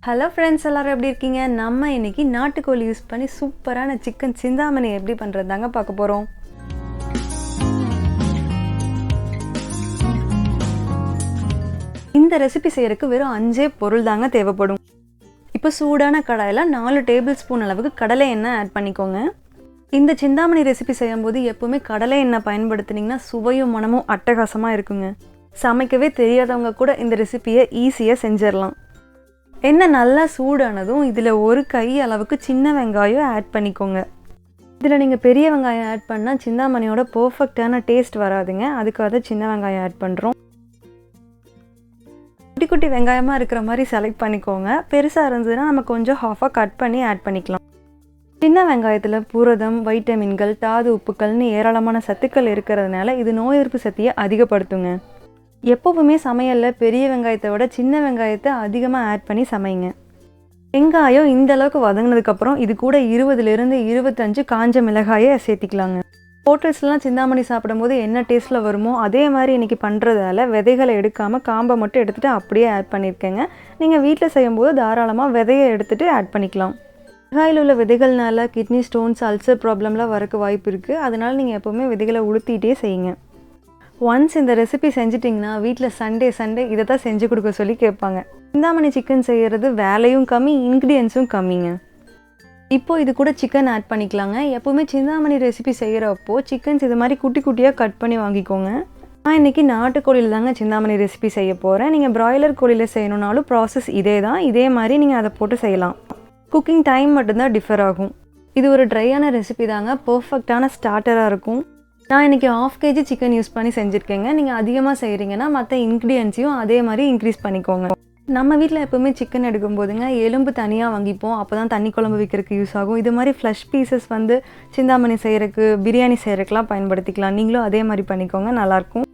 Hello friends, எல்லாரும் எப்படி இருக்கீங்க? நம்ம இன்னைக்கு நாட்டுக்கோழி யூஸ் பண்ணி சூப்பரான சிக்கன் சிந்தாமணி எப்படி பண்ணுறது தாங்க பார்க்க போகிறோம். இந்த ரெசிபி செய்யறதுக்கு வெறும் 5 பொருள் தாங்க தேவைப்படும். இப்போ சூடான கடாயில் 4 டேபிள் ஸ்பூன் அளவுக்கு கடலை எண்ணெய் ஆட் பண்ணிக்கோங்க. இந்த சிந்தாமணி ரெசிபி செய்யும்போது எப்போவுமே கடலை எண்ணெய் பயன்படுத்தினீங்கன்னா சுவையும் மனமும் அட்டகாசமாக இருக்குங்க. சமைக்கவே தெரியாதவங்க கூட இந்த ரெசிபியை ஈஸியாக செஞ்சிடலாம். எண்ணெய் நல்லா சூடானதும் இதில் ஒரு கை அளவுக்கு சின்ன வெங்காயம் ஆட் பண்ணிக்கோங்க. இதில் நீங்கள் பெரிய வெங்காயம் ஆட் பண்ணால் சிந்தாமணியோட பர்ஃபெக்டான டேஸ்ட் வராதுங்க. அதுக்காக சின்ன வெங்காயம் ஆட் பண்ணுறோம். குட்டி குட்டி வெங்காயமாக இருக்கிற மாதிரி செலக்ட் பண்ணிக்கோங்க. பெருசாக இருந்ததுன்னா நம்ம கொஞ்சம் ஹாஃபாக கட் பண்ணி ஆட் பண்ணிக்கலாம். சின்ன வெங்காயத்தில் புரதம், வைட்டமின்கள், தாது உப்புக்கள்னு ஏராளமான சத்துக்கள் இருக்கிறதுனால இது நோய் எதிர்ப்பு சக்தியை அதிகப்படுத்துங்க. எப்போவுமே சமையலில் பெரிய வெங்காயத்தை விட சின்ன வெங்காயத்தை அதிகமாக ஆட் பண்ணி சமைங்க. வெங்காயம் இந்த அளவுக்கு வதங்கினதுக்கப்புறம் இது கூட 20லேருந்து 25 காஞ்ச மிளகாயை சேர்த்திக்கலாங்க. ஹோட்டல்ஸ்லாம் சிந்தாமணி சாப்பிடும்போது என்ன டேஸ்ட்டில் வருமோ அதே மாதிரி இன்றைக்கி பண்ணுறதால விதைகளை எடுக்காமல் காம்பை மட்டும் எடுத்துகிட்டு அப்படியே ஆட் பண்ணியிருக்கேங்க. நீங்கள் வீட்டில் செய்யும்போது தாராளமாக விதையை எடுத்துகிட்டு ஆட் பண்ணிக்கலாம். மிளகாயில் உள்ள விதைகள்னால கிட்னி ஸ்டோன்ஸ், அல்சர் ப்ராப்ளம்லாம் வரக்கு வாய்ப்பு இருக்குது. அதனால் நீங்கள் எப்போவுமே விதைகளை உளுத்திட்டே செய்யுங்க. ஒன்ஸ் இந்த ரெசிபி செஞ்சிட்டிங்கன்னா வீட்டில் சண்டே இதை தான் செஞ்சு கொடுக்க சொல்லி கேட்பாங்க. சிந்தாமணி சிக்கன் செய்கிறது வேலையும் கம்மி, இன்க்ரீடியன்ஸும் கம்மிங்க. இப்போது இது கூட சிக்கன் ஆட் பண்ணிக்கலாங்க. எப்போவுமே சிந்தாமணி ரெசிபி செய்கிறப்போ சிக்கன்ஸ் இது மாதிரி குட்டி குட்டியாக கட் பண்ணி வாங்கிக்கோங்க. நான் இன்றைக்கி நாட்டுக்கோழியில் தாங்க சிந்தாமணி ரெசிபி செய்ய போகிறேன். நீங்கள் பிராய்லர் கோழியில் செய்யணுன்னாலும் ப்ராசஸ் இதே தான். இதே மாதிரி நீங்கள் அதை போட்டு செய்யலாம். குக்கிங் டைம் மட்டும்தான் டிஃபர் ஆகும். இது ஒரு ட்ரையான ரெசிபி தாங்க. பர்ஃபெக்டான ஸ்டார்டராக இருக்கும். நான் இன்றைக்கி 1/2 kg சிக்கன் யூஸ் பண்ணி செஞ்சுருக்கேங்க. நீங்கள் அதிகமாக செய்கிறீங்கன்னா மற்ற இன்க்ரீடியன்ஸையும் அதே மாதிரி இன்க்ரீஸ் பண்ணிக்கோங்க. நம்ம வீட்டில் எப்போவுமே சிக்கன் எடுக்கும்போதுங்க எலும்பு தனியாக வாங்கிப்போம். அப்போ தான் தண்ணி குழம்பு வைக்கிறதுக்கு யூஸ் ஆகும். இது மாதிரி ஃப்ளஷ் பீசஸ் சிந்தாமணி செய்கிறதுக்கு, பிரியாணி செய்கிறதுக்கெலாம் பயன்படுத்திக்கலாம். நீங்களும் அதே மாதிரி பண்ணிக்கோங்க, நல்லாயிருக்கும்.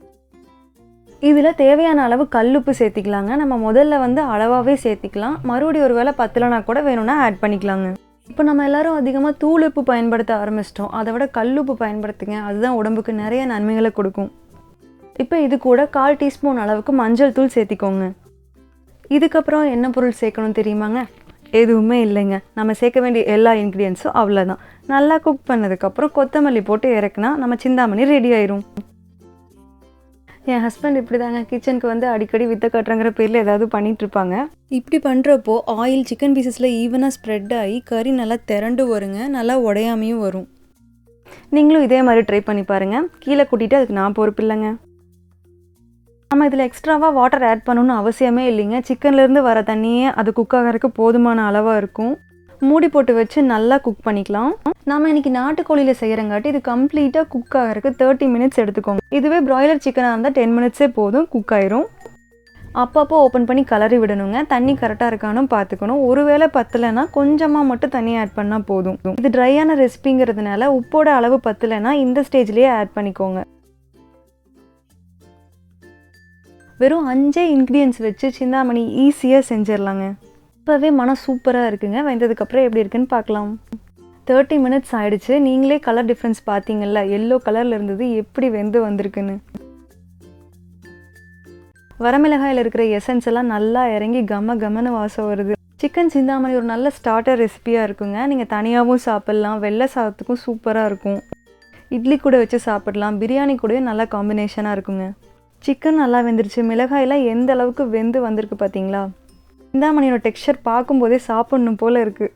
இதில் தேவையான அளவு கல்லுப்பு சேர்த்திக்கலாங்க. நம்ம முதல்ல அளவாகவே சேர்த்திக்கலாம். மறுபடியும் ஒரு வேளை பத்தலைனா கூட வேணும்னா ஆட் பண்ணிக்கலாங்க. இப்போ நம்ம எல்லோரும் அதிகமாக தூள் உப்பு பயன்படுத்த ஆரம்பிச்சிட்டோம். அதை விட கல்லுப்பு பயன்படுத்துங்க. அதுதான் உடம்புக்கு நிறைய நன்மைகளை கொடுக்கும். இப்போ இது கூட 1/4 டீஸ்பூன் அளவுக்கு மஞ்சள் தூள் சேர்த்திக்கோங்க. இதுக்கப்புறம் என்ன பொருள் சேர்க்கணும் தெரியுமாங்க? எதுவுமே இல்லைங்க. நம்ம சேர்க்க வேண்டிய எல்லா இன்க்ரீடியன்ஸும் அவ்வளோதான். நல்லா குக் பண்ணதுக்கப்புறம் கொத்தமல்லி போட்டு இறக்குனா நம்ம சிந்தாமணி ரெடி ஆயிரும். என் ஹஸ்பண்ட் இப்படி தாங்க கிச்சனுக்கு அடிக்கடி வித்த கட்டுறங்கிற பேரில் ஏதாவது பண்ணிகிட்ருப்பாங்க. இப்படி பண்ணுறப்போ ஆயில் சிக்கன் பீசஸில் ஈவனாக ஸ்ப்ரெட் ஆகி கறி நல்லா திரண்டு வருங்க. நல்லா உடையாமையும் வரும். நீங்களும் இதே மாதிரி ட்ரை பண்ணி பாருங்கள். கீழே கூட்டிகிட்டு அதுக்கு நான் பொறுப்பு இல்லைங்க. நம்ம இதில் எக்ஸ்ட்ராவாக வாட்டர் ஆட் பண்ணணும்னு அவசியமே இல்லைங்க. சிக்கன்லேருந்து வர தண்ணியே அது குக் ஆகிறதுக்கு போதுமான அளவாக இருக்கும். மூடி போட்டு வச்சு நல்லா குக் பண்ணிக்கலாம். நம்ம இன்றைக்கி நாட்டுக்கோழியில் செய்கிறங்காட்டி இது கம்ப்ளீட்டாக குக் ஆகிறதுக்கு 30 மினிட்ஸ் எடுத்துக்கோங்க. இதுவே பிராய்லர் சிக்கனாக இருந்தால் 10 மினிட்ஸே போதும், குக் ஆயிரும். அப்பப்போ ஓப்பன் பண்ணி கலரி விடணுங்க. தண்ணி கரெக்டாக இருக்கானு பார்த்துக்கணும். ஒருவேளை பத்தலைன்னா கொஞ்சமாக மட்டும் தண்ணி ஆட் பண்ணால் போதும். இது ட்ரையான ரெசிபிங்கிறதுனால உப்போட அளவு பத்தலைன்னா இந்த ஸ்டேஜ்லேயே ஆட் பண்ணிக்கோங்க. வெறும் 5 இன்க்ரீடியன்ஸ் வச்சு சிந்தாமணி ஈஸியாக செஞ்சிடலாங்க. இப்போவே மனம் சூப்பராக இருக்குங்க. வெந்ததுக்கப்புறம் எப்படி இருக்குன்னு பார்க்கலாம். 30 மினிட்ஸ் ஆகிடுச்சு. நீங்களே கலர் டிஃப்ரென்ஸ் பார்த்தீங்கல்ல, எல்லோ கலரில் இருந்தது எப்படி வெந்து வந்திருக்குன்னு. வரமிளகாயில் இருக்கிற எசன்ஸ் எல்லாம் நல்லா இறங்கி கமன்னு வாசம் வருது. சிக்கன் சிந்தாமணி ஒரு நல்ல ஸ்டார்டர் ரெசிபியாக இருக்குங்க. நீங்கள் தனியாகவும் சாப்பிட்லாம், வெள்ளை சாதத்துக்கும் சூப்பராக இருக்கும். இட்லி கூட வச்சு சாப்பிடலாம், பிரியாணி கூடயும் நல்ல காம்பினேஷனாக இருக்குங்க. சிக்கன் நல்லா வெந்துருச்சு. மிளகாயெல்லாம் எந்த அளவுக்கு வெந்து வந்திருக்கு பார்த்தீங்களா? சிந்தாமணியோட டெக்ஸ்சர் பார்க்கும்போதே சாப்பிட்ணும் போல் இருக்குது.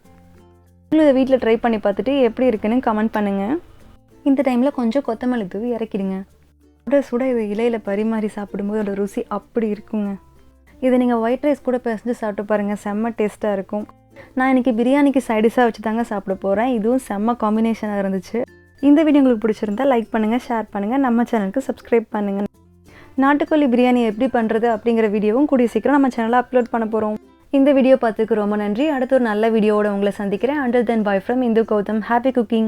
நீங்களும் இதை வீட்டில் ட்ரை பண்ணி பார்த்துட்டு எப்படி இருக்குன்னு கமெண்ட் பண்ணுங்கள். இந்த டைமில் கொஞ்சம் கொத்தமல்லி தூவி இறக்கிடுங்க. சுட இது இலையில் பரிமாறி சாப்பிடும்போது அதோட ருசி அப்படி இருக்குங்க. இதை நீங்கள் ஒயிட் ரைஸ் கூட பிசைஞ்சு சாப்பிட்டு பாருங்கள், செம்ம டேஸ்ட்டாக இருக்கும். நான் இன்றைக்கி பிரியாணிக்கு சைடிஷாக வச்சு தாங்க சாப்பிட போகிறேன். இதுவும் செம்ம காம்பினேஷனாக இருந்துச்சு. இந்த வீடியோ உங்களுக்கு பிடிச்சிருந்தா லைக் பண்ணுங்கள், ஷேர் பண்ணுங்கள், நம்ம சேனலுக்கு சப்ஸ்கிரைப் பண்ணுங்கள். நாட்டுக்கோழி பிரியாணி எப்படி பண்ணுறது அப்படிங்கிற வீடியோவும் கூடிய சீக்கிரம் நம்ம சேனலில் அப்லோட் பண்ண போகிறோம். இந்த வீடியோ பார்த்துக்கு ரொம்ப நன்றி. அடுத்த ஒரு நல்ல வீடியோவோட உங்களை சந்திக்கிறேன். Until then, bye from Indu Gautam. Happy cooking!